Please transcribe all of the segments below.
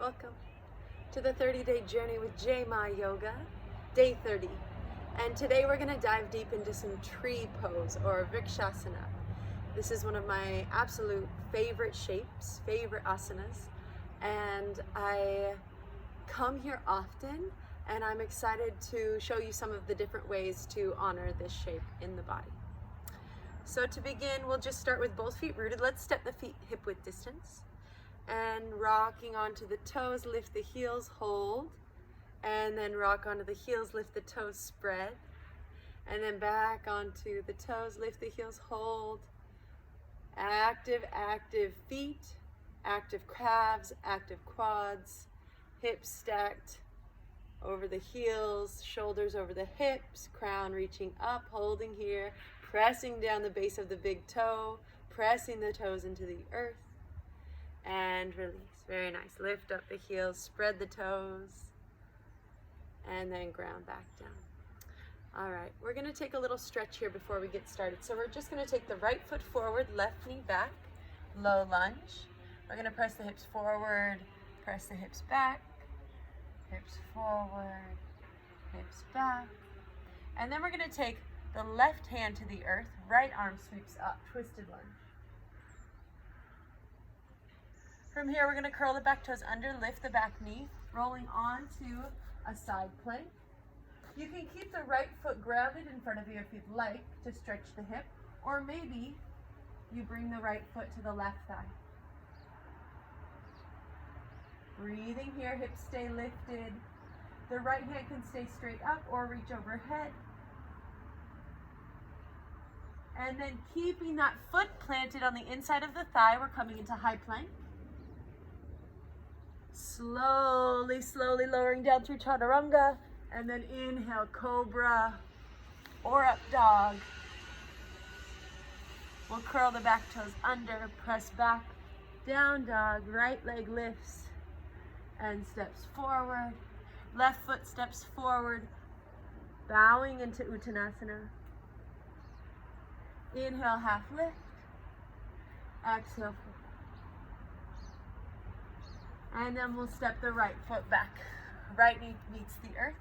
Welcome to the 30-day journey with J-Ma Yoga, day 30. And today we're going to dive deep into some tree pose or Vrksasana. This is one of my absolute favorite shapes, favorite asanas. And I come here often and I'm excited to show you some of the different ways to honor this shape in the body. So to begin, we'll just start with both feet rooted. Let's step the feet hip width distance. And rocking onto the toes, lift the heels, hold. And then rock onto the heels, lift the toes, spread. And then back onto the toes, lift the heels, hold. Active, active feet, active calves, active quads, hips stacked over the heels, shoulders over the hips, crown reaching up, holding here, pressing down the base of the big toe, pressing the toes into the earth, and release. Very nice. Lift up the heels, spread the toes, and then ground back down. All right, we're going to take a little stretch here before we get started. So we're just going to take the right foot forward, left knee back, low lunge. We're going to press the hips forward, press the hips back, hips forward, hips back. And then we're going to take the left hand to the earth, right arm sweeps up, twisted lunge. From here, we're going to curl the back toes under, lift the back knee, rolling onto a side plank. You can keep the right foot grounded in front of you if you'd like to stretch the hip, or maybe you bring the right foot to the left thigh. Breathing here, hips stay lifted. The right hand can stay straight up or reach overhead. And then keeping that foot planted on the inside of the thigh, we're coming into high plank. Slowly, slowly lowering down through chaturanga. And then inhale, cobra or up dog. We'll curl the back toes under, press back, down dog, right leg lifts and steps forward. Left foot steps forward, bowing into Uttanasana. Inhale, half lift. Exhale. And then we'll step the right foot back. Right knee meets the earth.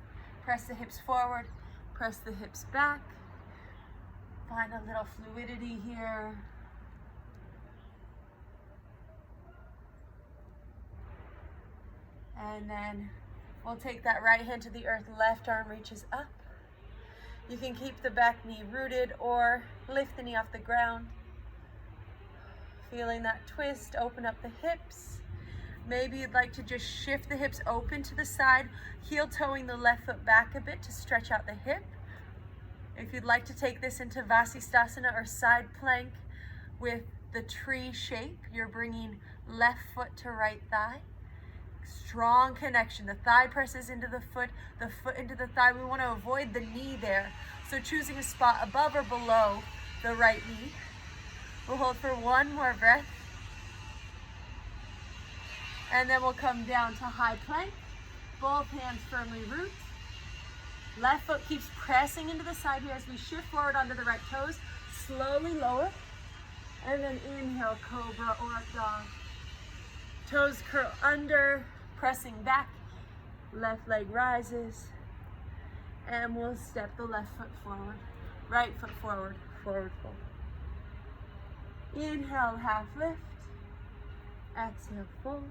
Press the hips forward, press the hips back. Find a little fluidity here. And then we'll take that right hand to the earth, left arm reaches up. You can keep the back knee rooted or lift the knee off the ground. Feeling that twist, open up the hips. Maybe you'd like to just shift the hips open to the side, heel toeing the left foot back a bit to stretch out the hip. If you'd like to take this into Vrksasana or side plank with the tree shape, you're bringing left foot to right thigh. Strong connection. The thigh presses into the foot into the thigh. We want to avoid the knee there. So choosing a spot above or below the right knee. We'll hold for one more breath. And then we'll come down to high plank. Both hands firmly root. Left foot keeps pressing into the side here as we shift forward onto the right toes. Slowly lower. And then inhale, cobra or up dog. Toes curl under, pressing back. Left leg rises. And we'll step the left foot forward. Right foot forward, forward fold. Inhale, half lift. Exhale, fold.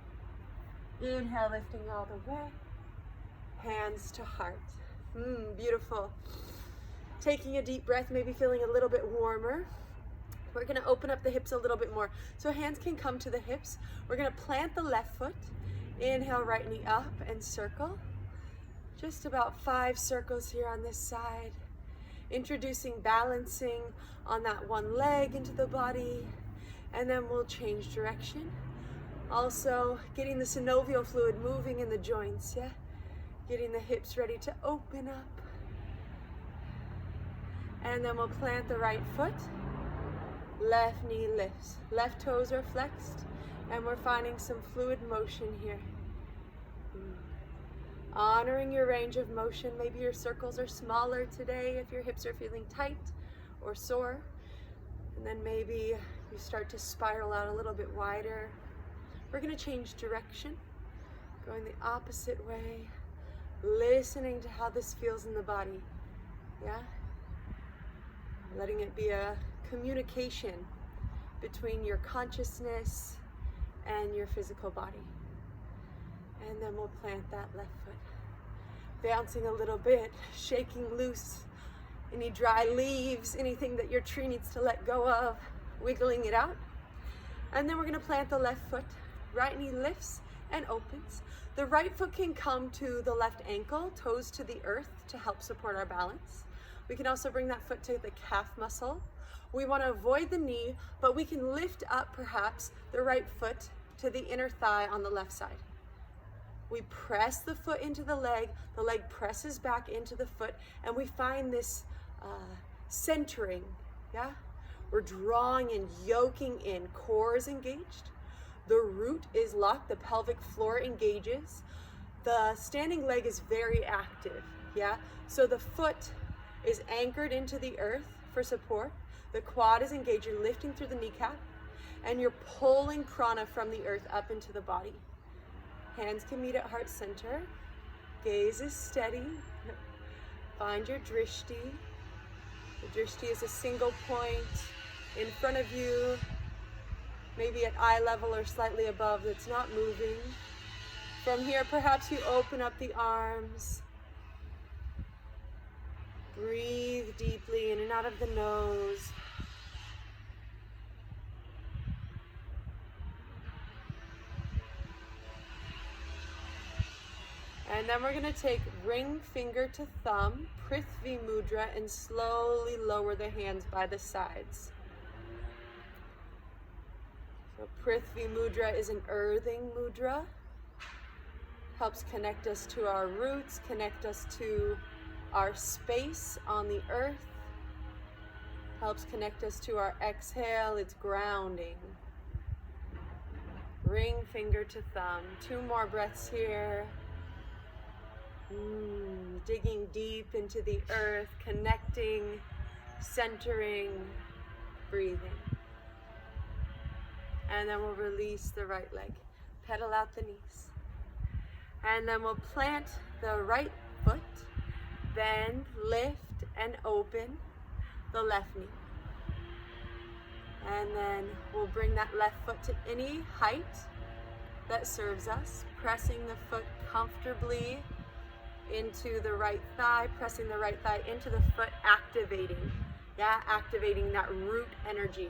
Inhale, lifting all the way. Hands to heart. Beautiful. Taking a deep breath, maybe feeling a little bit warmer. We're going to open up the hips a little bit more. So hands can come to the hips. We're going to plant the left foot. Inhale, right knee up and circle. Just about 5 circles here on this side. Introducing balancing on that one leg into the body. And then we'll change direction. Also, getting the synovial fluid moving in the joints, yeah? Getting the hips ready to open up. And then we'll plant the right foot. Left knee lifts. Left toes are flexed. And we're finding some fluid motion here. Honoring your range of motion. Maybe your circles are smaller today if your hips are feeling tight or sore. And then maybe you start to spiral out a little bit wider. We're going to change direction. Going the opposite way, listening to how this feels in the body. Yeah? Letting it be a communication between your consciousness and your physical body. And then we'll plant that left foot. Bouncing a little bit, shaking loose any dry leaves, anything that your tree needs to let go of, wiggling it out. And then we're gonna plant the left foot. Right knee lifts and opens. The right foot can come to the left ankle, toes to the earth to help support our balance. We can also bring that foot to the calf muscle. We want to avoid the knee, but we can lift up perhaps the right foot to the inner thigh on the left side. We press the foot into the leg presses back into the foot, and we find this centering, yeah? We're drawing and yoking in, core is engaged. The root is locked, the pelvic floor engages. The standing leg is very active, yeah? So the foot is anchored into the earth for support. The quad is engaged, you're lifting through the kneecap, and you're pulling prana from the earth up into the body. Hands can meet at heart center. Gaze is steady. Find your drishti. The drishti is a single point in front of you, maybe at eye level or slightly above, that's not moving. From here, perhaps you open up the arms. Breathe deeply in and out of the nose. And then we're going to take ring finger to thumb, Prithvi Mudra, and slowly lower the hands by the sides. So Prithvi Mudra is an earthing mudra. Helps connect us to our roots, connect us to our space on the earth. Helps connect us to our exhale, it's grounding. Ring finger to thumb. 2 more breaths here. Digging deep into the earth, connecting, centering, breathing. And then we'll release the right leg. Pedal out the knees. And then we'll plant the right foot, bend, lift, and open the left knee. And then we'll bring that left foot to any height that serves us, pressing the foot comfortably into the right thigh, pressing the right thigh into the foot, activating, activating that root energy.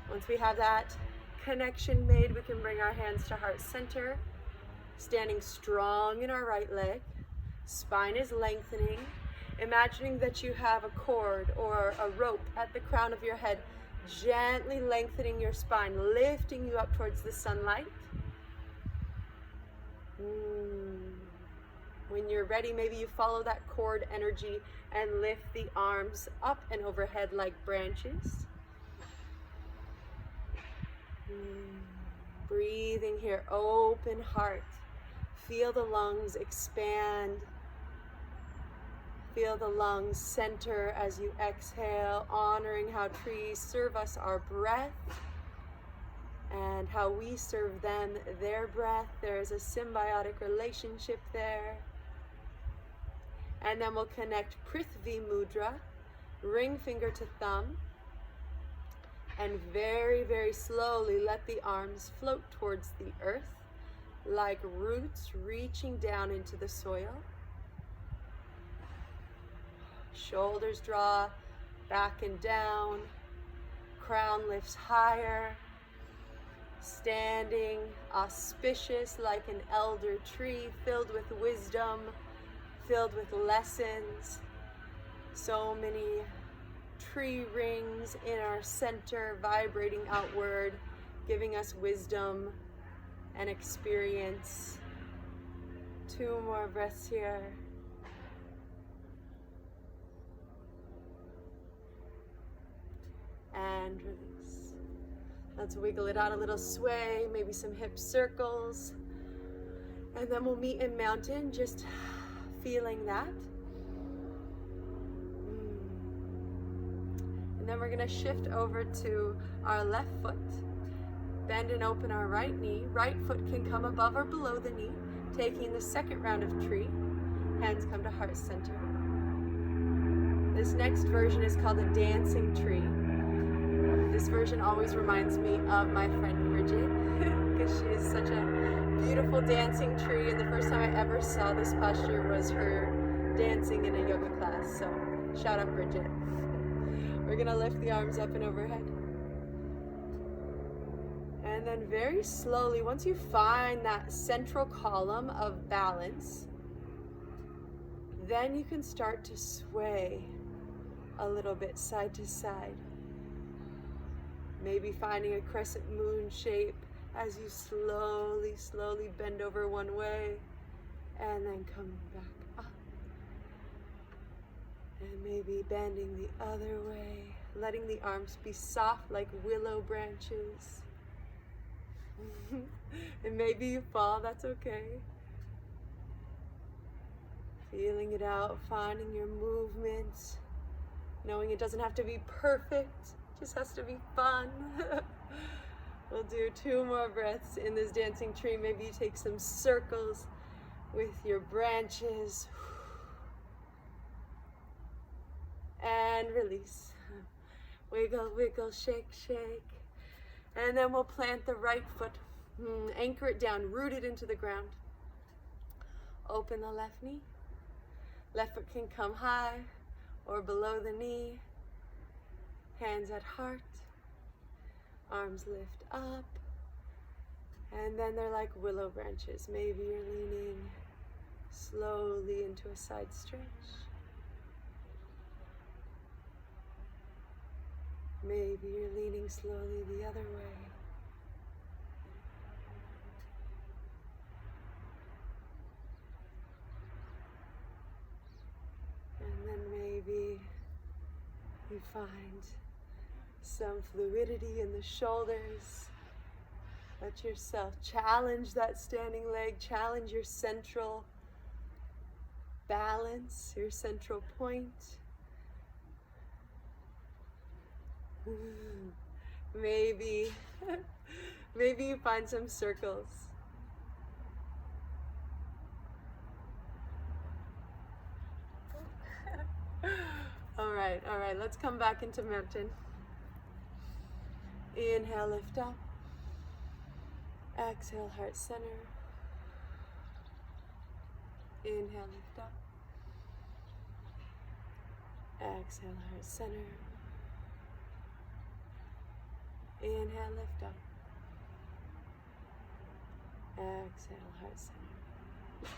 Once we have that connection made, we can bring our hands to heart center, standing strong in our right leg. Spine is lengthening. Imagining that you have a cord or a rope at the crown of your head, gently lengthening your spine, lifting you up towards the sunlight. When you're ready, maybe you follow that cord energy and lift the arms up and overhead like branches. Breathing here, open heart. Feel the lungs expand. Feel the lungs center as you exhale, honoring how trees serve us our breath and how we serve them their breath. There is a symbiotic relationship there. And then we'll connect Prithvi Mudra, ring finger to thumb, and very, very slowly let the arms float towards the earth like roots reaching down into the soil. Shoulders draw back and down, crown lifts higher, standing auspicious like an elder tree filled with wisdom, filled with lessons. So many tree rings in our center, vibrating outward, giving us wisdom and experience. 2 more breaths here. And release. Let's wiggle it out a little sway, maybe some hip circles. And then we'll meet in mountain, just feeling that. And then we're gonna shift over to our left foot. Bend and open our right knee. Right foot can come above or below the knee. Taking the second round of tree. Hands come to heart center. This next version is called a dancing tree. This version always reminds me of my friend Bridget, because she is such a beautiful dancing tree, and the first time I ever saw this posture was her dancing in a yoga class, so shout out Bridget. We're gonna lift the arms up and overhead. And then very slowly, once you find that central column of balance, then you can start to sway a little bit side to side. Maybe finding a crescent moon shape as you slowly bend over one way and then come back up. And maybe bending the other way, letting the arms be soft like willow branches. And maybe you fall, that's okay. Feeling it out, finding your movement, knowing it doesn't have to be perfect, just has to be fun. We'll do 2 more breaths in this dancing tree. Maybe you take some circles with your branches. And release. Wiggle, wiggle, shake, shake. And then we'll plant the right foot. Anchor it down, root it into the ground. Open the left knee. Left foot can come high or below the knee. Hands at heart. Arms lift up. And then they're like willow branches. Maybe you're leaning slowly into a side stretch. Maybe you're leaning slowly the other way. And then maybe you find some fluidity in the shoulders. Let yourself challenge that standing leg, challenge your central balance, your central point. Maybe you find some circles. All right, let's come back into mountain. Inhale, lift up. Exhale, heart center. Inhale, lift up. Exhale, heart center. Inhale, lift up. Exhale, heart center.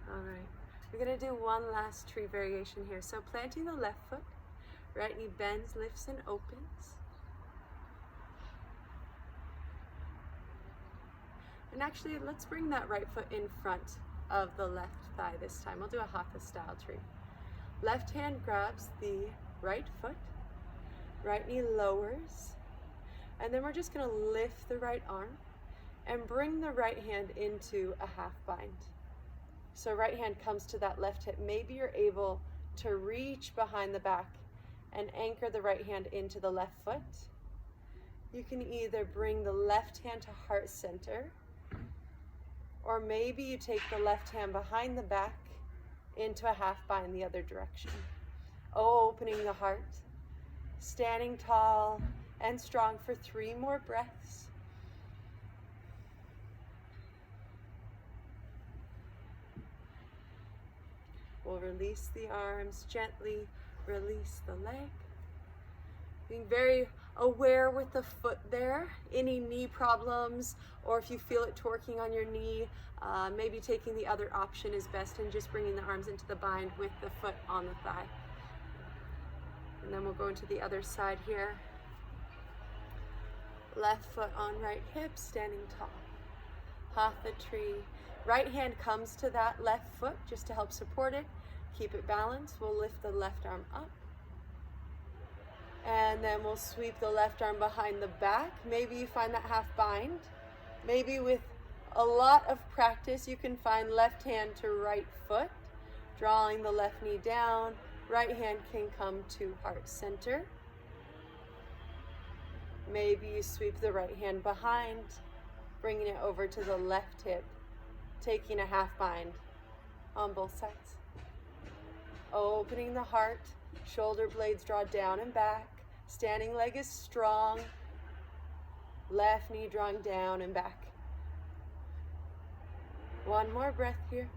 All right, we're gonna do one last tree variation here. So planting the left foot, right knee bends, lifts, and opens. And actually, let's bring that right foot in front of the left thigh this time. We'll do a hatha style tree. Left hand grabs the right foot, right knee lowers, and then we're just gonna lift the right arm and bring the right hand into a half bind. So right hand comes to that left hip. Maybe you're able to reach behind the back and anchor the right hand into the left foot. You can either bring the left hand to heart center, or maybe you take the left hand behind the back into a half bind the other direction. Opening the heart, standing tall and strong for 3 more breaths. We'll release the arms, gently release the leg. Being very aware with the foot there, any knee problems, or if you feel it torquing on your knee, maybe taking the other option is best and just bringing the arms into the bind with the foot on the thigh. And then we'll go into the other side here. Left foot on right hip, standing tall. Hatha tree. Right hand comes to that left foot just to help support it. Keep it balanced. We'll lift the left arm up. And then we'll sweep the left arm behind the back. Maybe you find that half bind. Maybe with a lot of practice, you can find left hand to right foot, drawing the left knee down. Right hand can come to heart center. Maybe you sweep the right hand behind, bringing it over to the left hip, taking a half bind on both sides. Opening the heart, shoulder blades draw down and back, standing leg is strong, left knee drawing down and back. One more breath here.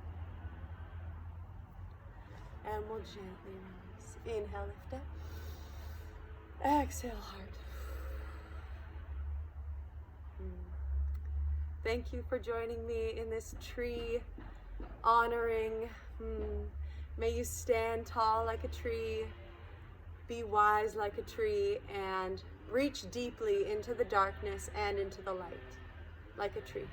And we'll gently release. Inhale, lift up. Exhale, heart. Thank you for joining me in this tree honoring. May you stand tall like a tree, be wise like a tree, and reach deeply into the darkness and into the light like a tree.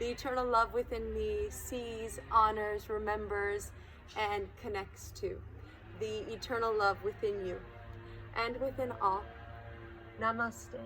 The eternal love within me sees, honors, remembers, and connects to the eternal love within you and within all. Namaste.